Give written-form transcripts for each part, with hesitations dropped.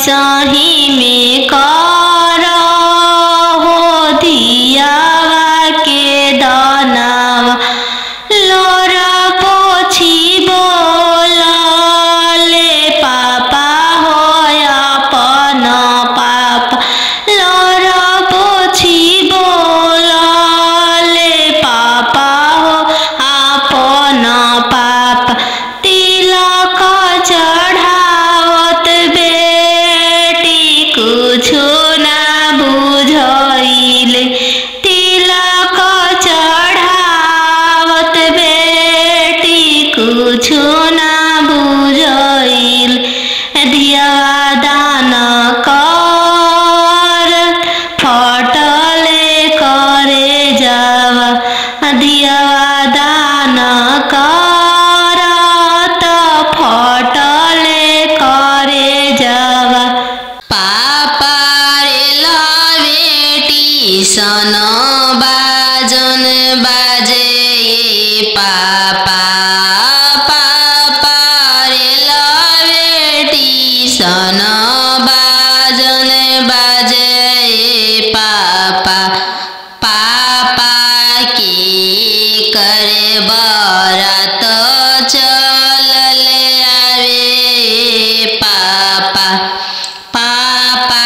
सही में कर हो दियावा के दानावा लोरा पोछी बोलले पापा हो अपन पापा लोरा पोछी बोलले पापा हो अपन पापा तिलक चढ़ावत बेटी कुछो ना बुझाइले तिलक चढ़ावत बेटी कुछो ना बुझाइले धियावा दान कर फटले करे जावा धियावा दान कर त फटले करे जावा पापा रे बेटी सन बाजन बाजे पापा पापा रे बेटी सन बाजन बाजे पापा पापा की करे बरात चलले आवे पापा पापा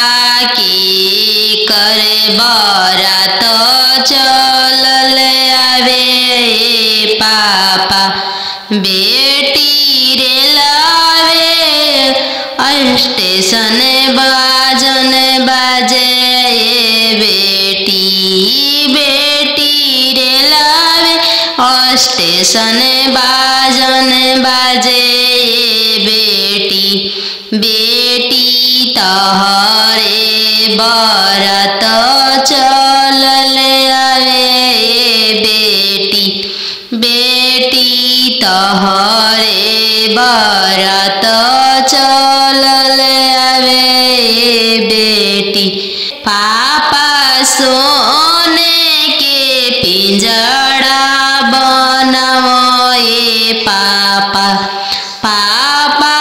की करे बरात चलले आवे पापा बेटी रे लावे स्टेशन बाजन बाजे बेटी बेटी रे लावे स्टेशन बाजन बाजे बेटी बेटी तहरे बरात चलले आवे बेटी बेटी तहरे बरात चलले आवे बेटी पापा सोने के पिंजड़ा बनाओ पापा पापा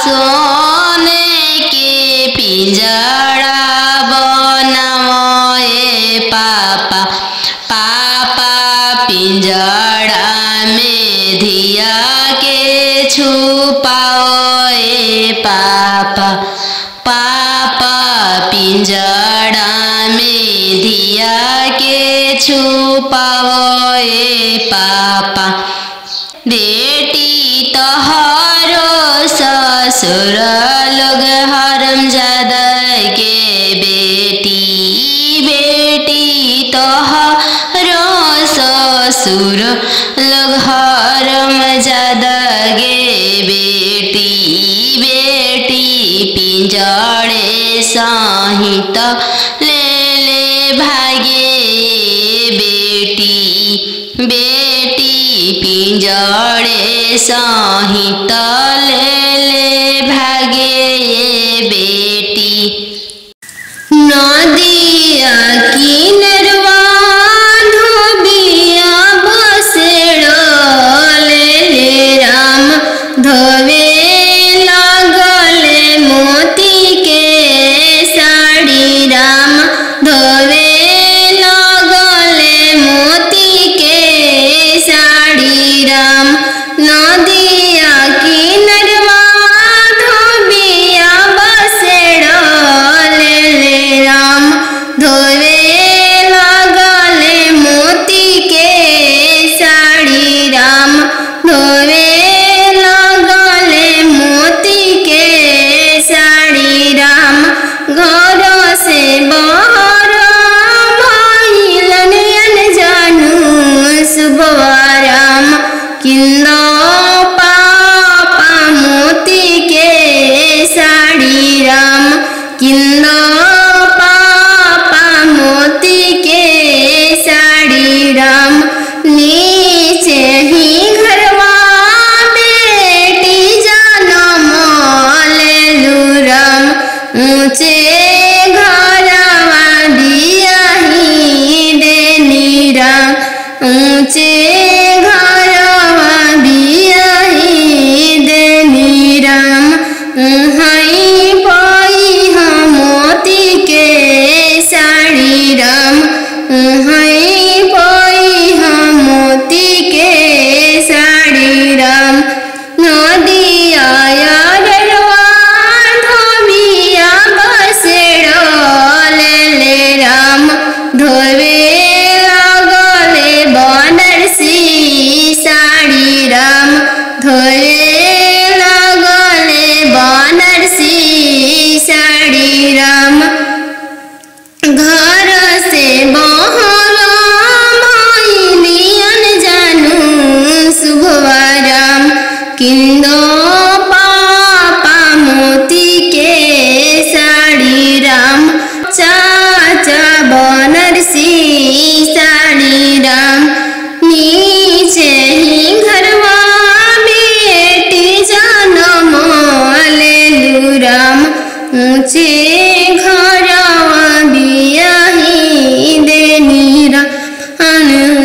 सोने के पिंजड़ा बनाओ पापा पापा पिंजड़ा में धिया के छुपाओ पापा पापा पिंजड़ा में धिया के छुपाओ पापा बेटी तोहरो ससुर लोग हरामजादा के बेटी बेटी तोहरो ससुर लोग हरामजादा गे बेटी बेटी पिंजड़े सहित ले ले भागे बेटी बेटी पिंजड़े सहित ले ले भागे बेटी नदिया किनरवा धोबिया बसेड़ले ले राम धोवे लागले मोती के साड़ी राम धोवे लागले मोती के साड़ी राम नदिया किनरवा धोबिया बसेड़ले ले राम धोवे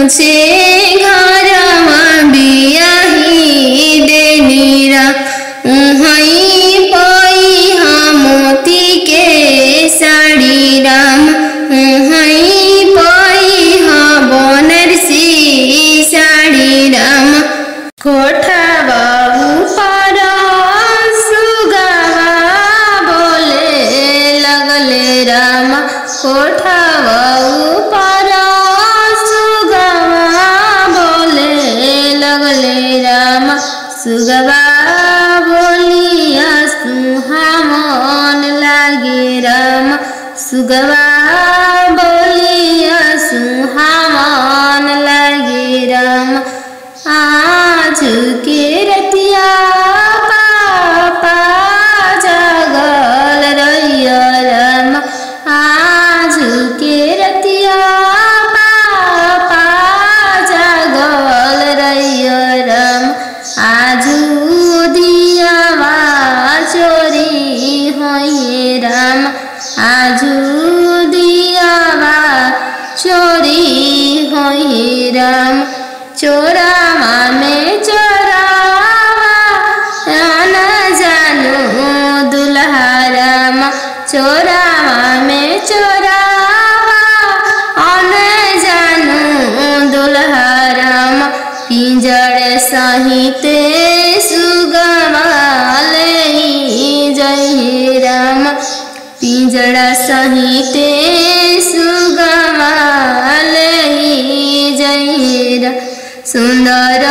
से घरवा बियाही देनी राम उहई पैहा मोती के साड़ी राम उहई पैहा बनारसी साड़ी राम कोठवा ऊपर सुगवा बोले लगले राम कोठवा ऊपर सुगवा बोले लगले राम सुगवा बोलिया सुहावन लागे राम सुगवा बोलिया सुहावन लागे राम आज के रतिया पापा जगल रहिया राम आज के रतिया पापा जगल रहिया राम आजू दियावा चोरी होइए राम आजू दियावा चोरी होइए राम चोरावा में चोरावा न जानू दुल्हा राम चोरावा में चोरावा न जानू दुल्हा राम पिंजड़ सहित सुगवा ले जय राम पिंजड़ा सहित सुगवा ले जय राम सुंदर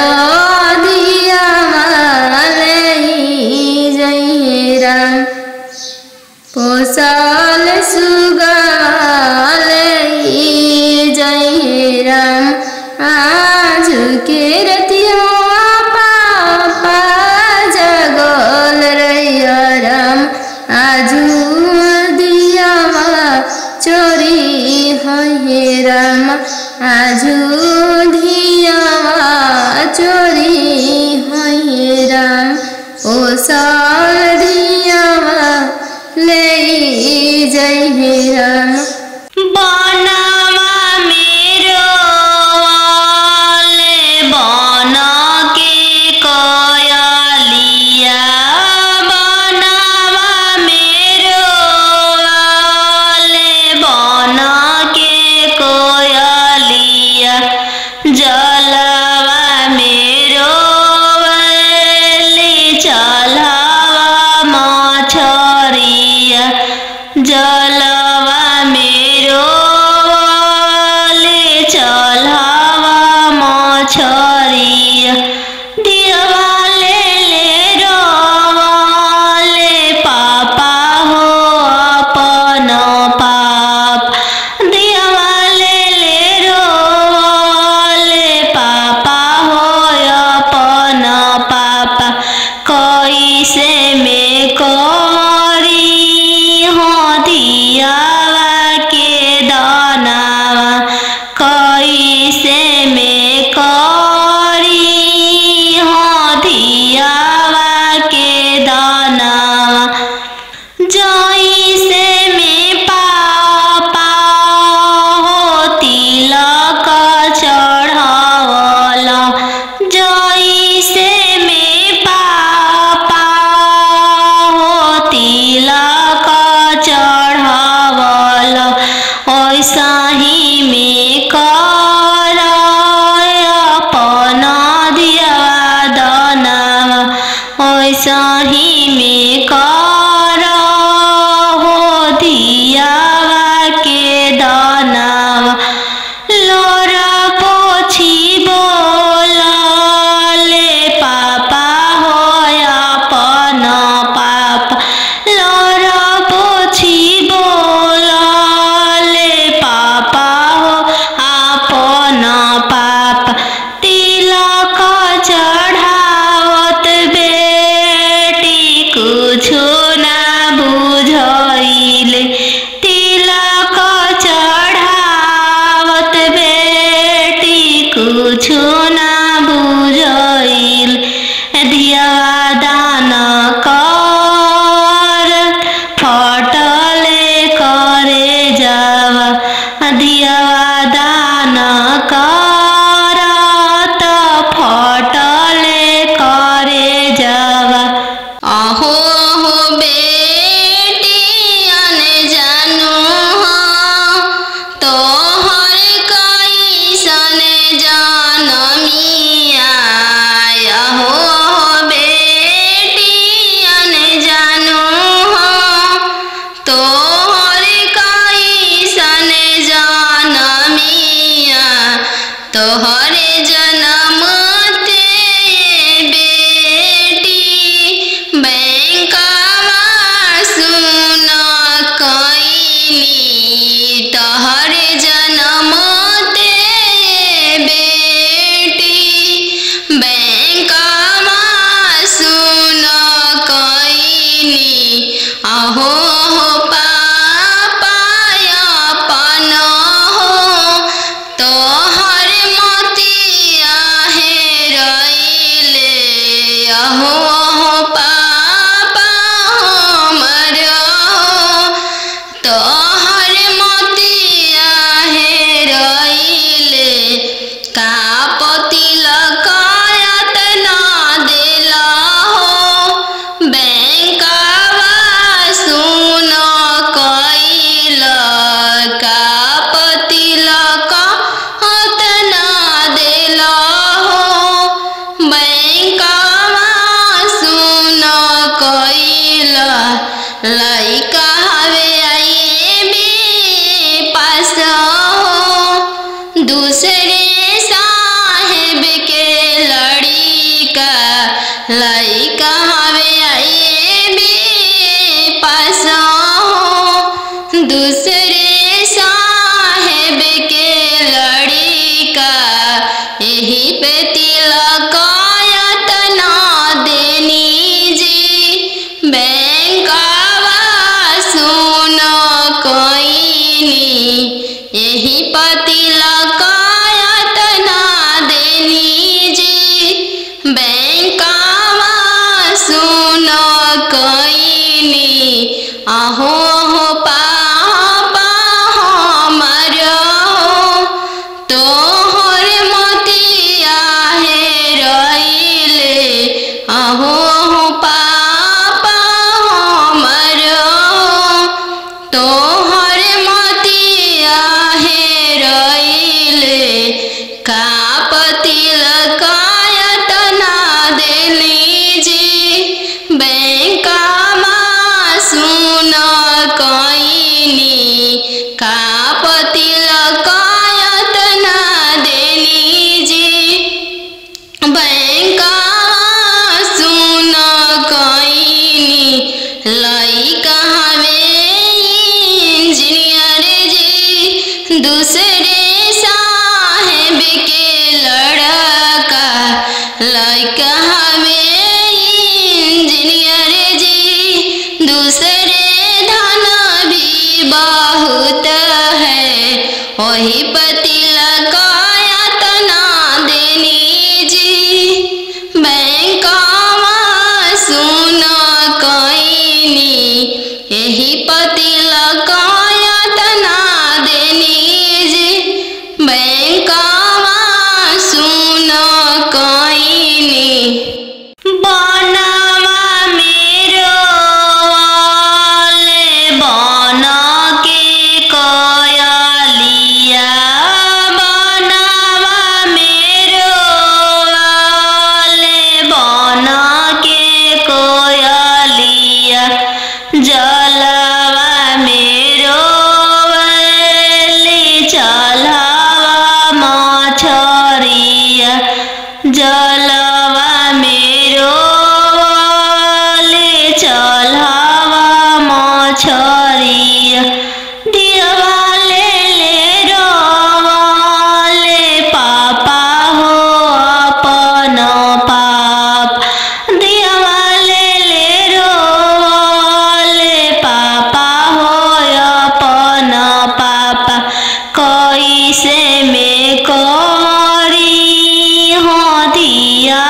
दियावा ले जय राम पोसल सुगवा ले जय राम आज के रतिया पापा जगल रहिया राम आजू दियावा चोरी होइए राम आजू दियावा चोरी होइए राम पोसल दियावा ले जय राम बनवा मेरो वाले बन के कयलिया बनवा मेरो वाले बन के कोयलिया जलवा मेरो वाले चलवा मछरिया जलवा मेरो वाले चलवा मछरिया दिवाले ले रोवाले पापा हो अपन पाप दिवाले ले रोवाले पापा हो अपन पापा कैसे में करी हो दियावा के दानावा कैसे में करी हो दियावा के दानावा जैसे में पापा हो तिलक चढ़ावला जैसे में पापा हो तिलक चढ़ावला ऐसा ही में कर अपन दियावा दानावा ऐसा ही में कर हो दियावा के दानावा लोरा पोछी बोला ले पापा हो अपन पापा लोरा पोछी बोला ले पापा हो अपन पापा तिलक चढ़ावत बेटी कुछो ना बुझाइले तिलक चढ़ावत बेटी कुछो ना बुझाइल दियावा दान कर फटले करे जावा दियावा दान कर तोहरे जन्म ते बेटी बैंकवा सुन कईनी तोहरे जन्म ते बेटी बैंकवा सुन कईनी अहो लइका हवे आइए बे पास हो दूसरे साहेब के लड़का लइका हवे आइए बे पास हो दूसरे साहेब के लड़का यही पे तिलक तना देनी जी यही पति लकायतना देनी जी बैंकवा सुन कईनी अहो पापा हमरो तोहर मोतिया हेरइले अहो पापा हमरो तोहर मोतिया हेरइले कापति लकायतना देनी जी बैंकवा सुन कईनी कापति लकायतना देनी जी बैंकवा सुन कईनी लइका हवे इंजीनियर जी दूसरे साहेब के लड़का लइका हवे इंजीनियर जी दूसरे धन भी बहुत है वही पति लकायतना देनी जी बैंकवा सुन कईनी यही पति लकायतना देनी जी बैंकवा सुन कईनी बनवा मेरो वाले बन के कयलिया बनवा मेरो वाले बन के कोयलिया जलवा मेरो वाले चलवा मछरिया जलवा मेरो वाले चलवा मछरिया दिवाले ले रोवाले पापा हो अपन पाप दिवाले ले रोवाले पापा हो अपन पापा कैसे में करी हो दिया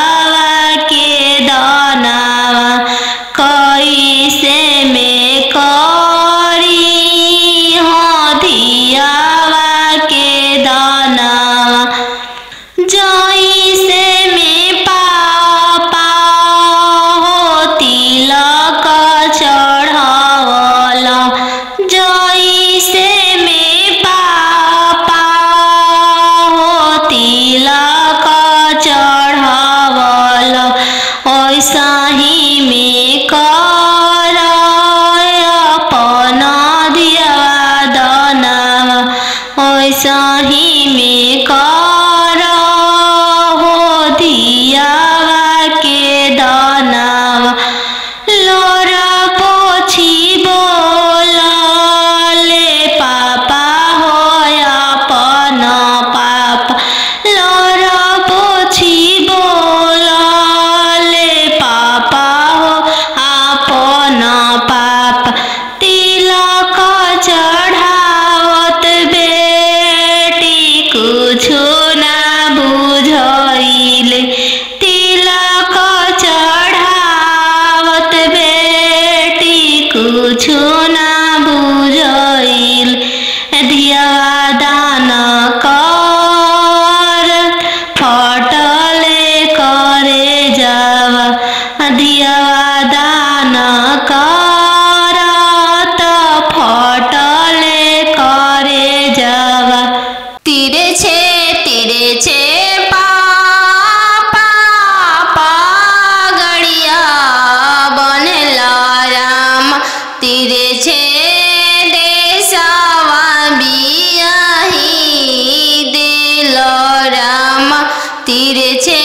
तिरछे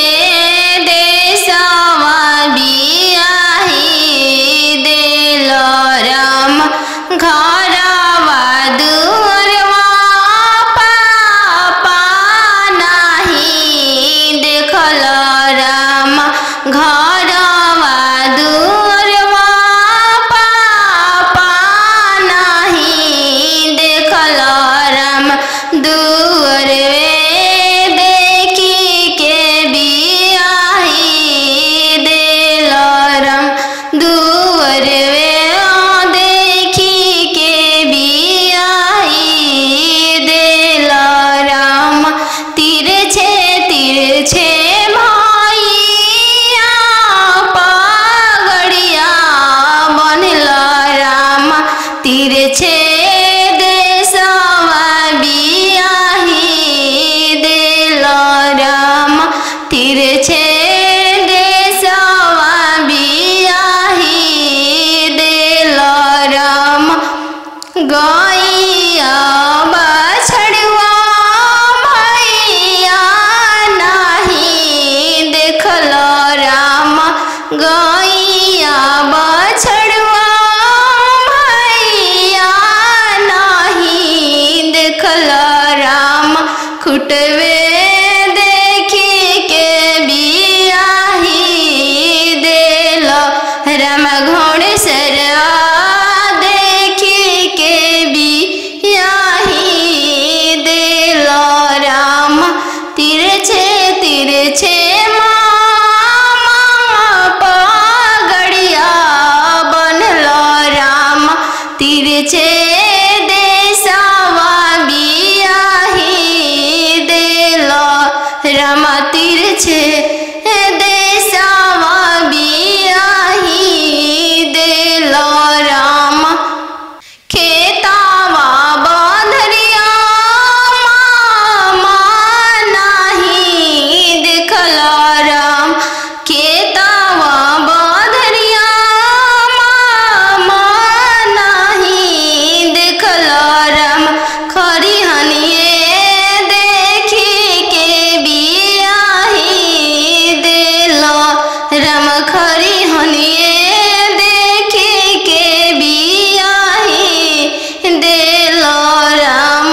देशवा बियाही देल राम घरवा दुअरवा पापा नाही देखल राम घरवा दुअरवा पापा नाही देखल राम दुअरवे देखी के बियाही देल राम दुअरवे देखी के बियाही देल राम तिरछे तिरछे भैया पगड़िया बनल राम तिरछे देशवा बियाही देल राम तिरछे देशवा बियाही देल राम गैया बछड़ुआ भैया नाही देखल राम गैया बछड़ुआ भैया नाही देखल राम खुटवे देखी के बियाही देल राम घोड़सरवा देखी के बियाही देल राम तिरछे तिरछे मामा पगड़िया बनल राम तिरछे देशवा बियाही देल राम तिरछे देशवा बियाही देल राम खेतावा बंधरिया मामा नाही देखल राम खेतावा बंधरिया मामा नाही देखल राम खरिहनिए देखी के बियाही देल राम खरिहनिए देखी के बियाही देल राम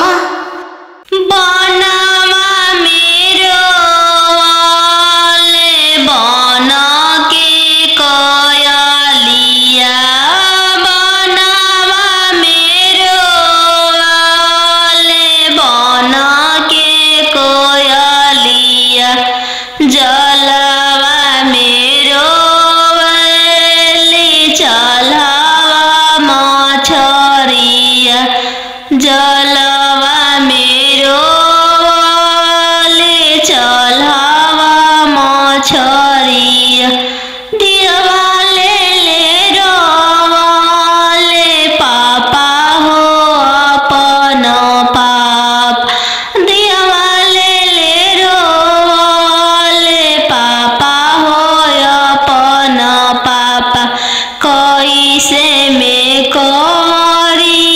बनवा मेरो वाले बन के कयलिया बनवा मेरो वाले बन के कोयलिया जलवा मेरो वाले चलवा मछरिया जलवा मेरो वाले चलवा मछरिया दिवाले ले रोवाले पापा हो अपन पाप दिवाले ले रोवाले पापा हो अपन पाप कैसे में करी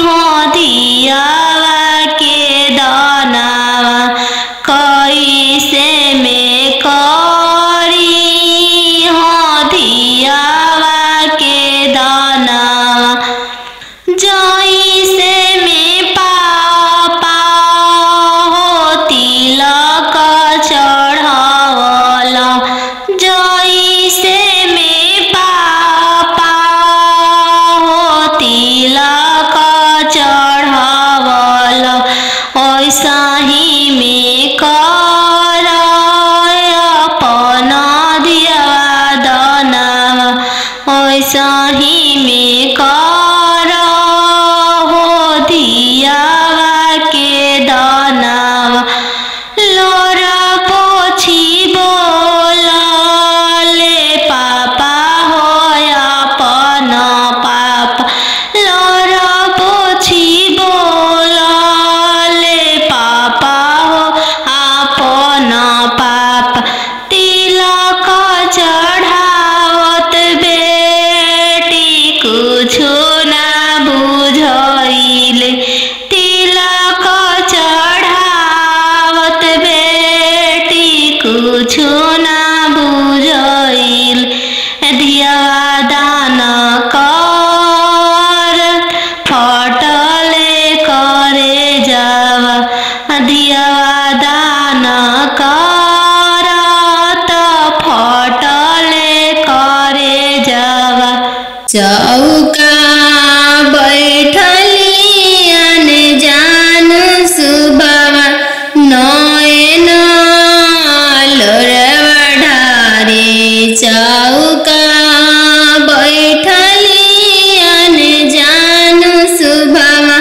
हो दियावा के दानावा कैसे में करी हो दियावा के दानावा जैसे में पापा हो तिलक चढ़ावला जैसे में पापा हो तिलक चढ़ावला ऐसा ही में कर अपन दियावा दानावा ऐसा ही में कर हो दियावा के दानावा लोरा पोछी बोला ले पापा हो अपन पाप लोरा पोछी बोला ले पापा हो अपन पाप तिलक चढ़ावत बेटी चौका बैठली अनजान सुबवा नयन लोरवा ढारे चौका बैठली अनजान सुबवा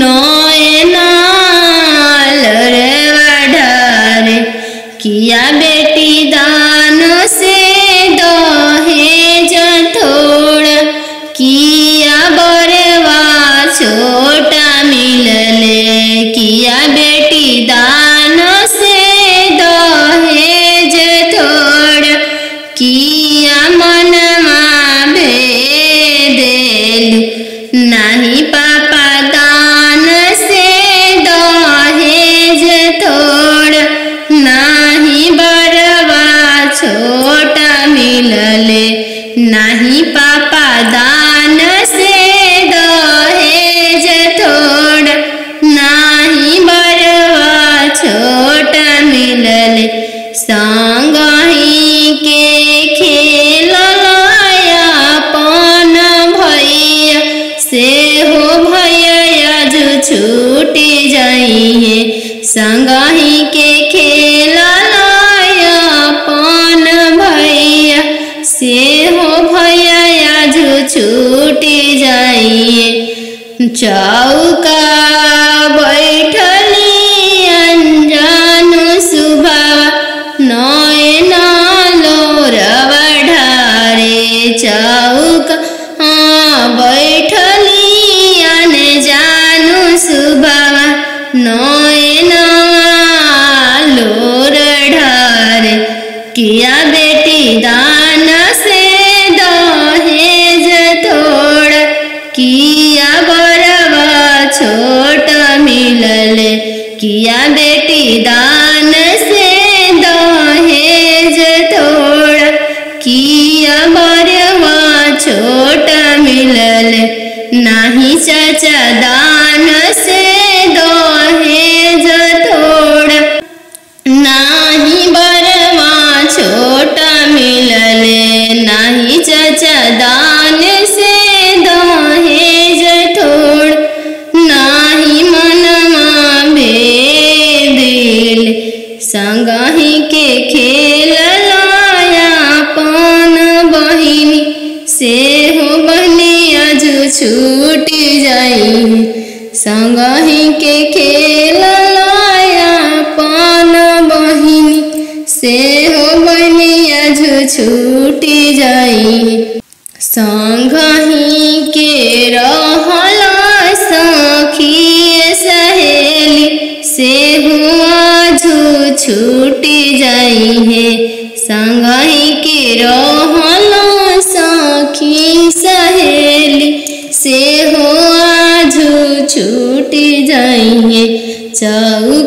नयन लोरवा ढारे किया बेटी दान से दहेज थोड़ा किया बरवा छोटा मिलले किया बेटी दान से दहेज थोड़ा किया मनमा भेदेलु नहीं पापा दान से दहेज थोड़ा नहीं बरवा छोटा मिलले नहीं पापा दान से दहेज थोड़ा नहीं बरवा छोटा मिलले संगही के खेलया अपन भैया से हो भैया जो छूटी जाइए संगही के खेलया अपन भैया से हो भैया जो छूटी जाइए चौका बैठली अनजान सुबवा नयन लोरवा ढारे चौका बैठली अनजान सुबवा नयन लोर ढारे किया बेटी दान से दहेज थोड़ा किया बरवा छोटा मिलले किया बेटी दान से दहेज थोड़ा किया बरवा छोटा मिलले नहीं चाचा दान से दहेज थोड़ा नहीं बरवा छोटा मिलले नहीं चाचा दान से दहेज थोड़ा नहीं मनमा भेदिल संगही के खेलया अपन बहिनी से हो बनिया जो छूटी जाई संगही के खेलया अपन बहिनी से हो बनिया जो छूटी जाई संगही के रहला सखी सहेली से हुआ जो छूटी जाई है संगही के रहला सखी सहेली से हुआ जो छूटी जाई है चौका